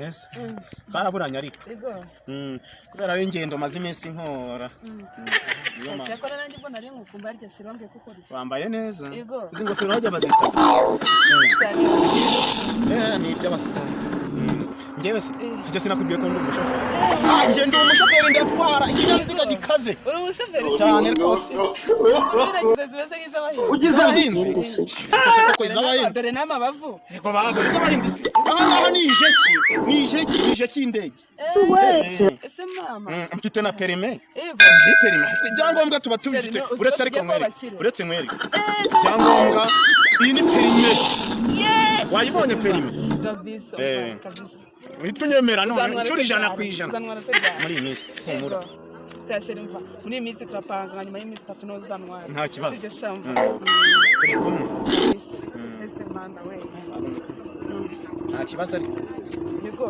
neza twaraburanye ariko kubera ari ingendo maze iminsi nkora cyakora nanjye mbona ari ngukumba arya shirombe kuko wambaye neza izi ngofero bajya bazita ni iby'abasitari njyewe se njye sinakubwiye ko ndi umushoferi njye ndi umushoferi ndatwara ikinyabiziga gikaze uri umushoferi cyane rwose biragize zibese nk'iz'abahinzi ugize abahinzi ndashaka ko iz'abahinzi dore n'amabavu yego bagore iz'abahinzi se aha ngaha ni ijeki y'indege ese mama mfite na perime yego ni perime ibyangombwa tuba tubifite uretse ariko uretse mwereke ibyangombwa iyi ni perime wayibonye perime kabisa kabisa uhita unyemera none inshuro 100% muri iyi minsi humura cyashira imva muri iyi minsi turapanga nyuma y'iminsi 3 no zanwara nta kibazo sije shamva turi kumwe ese manda we nta kibazo ariko yego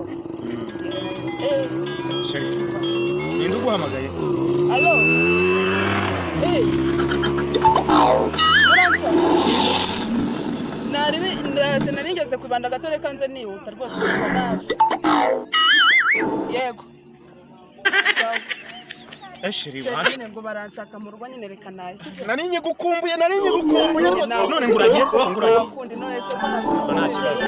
sherifa ninde uguhamagaye allo ndashe naringeze kubanda gatore kanze nihuta rwose naje yego sherifa ngo baranshaka mu rugo nyine reka naye narinye gukumbuye rwose none nguragiye kundi none se nta kibazo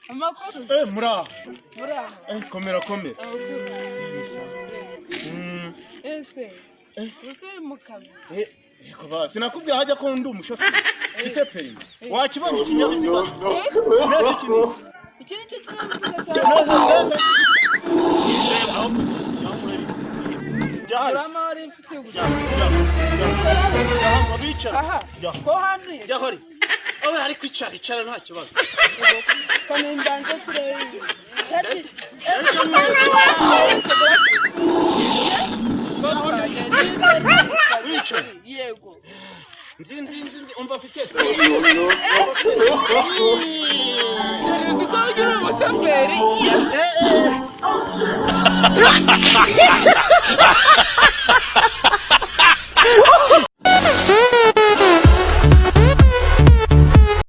amakuru mura komera ese usiri mu kazi sinakubwiye hajya ko ndi umushoferi mfite perime wakibonye ikinyabiziga neza iki ni cyo kinyabiziga neza urama wari mfite bicara ko handuye jahori aho ari kwicara nta kibazo kandi ndanje turebe yego nzi umva afite se serizi ko ugira umushoferi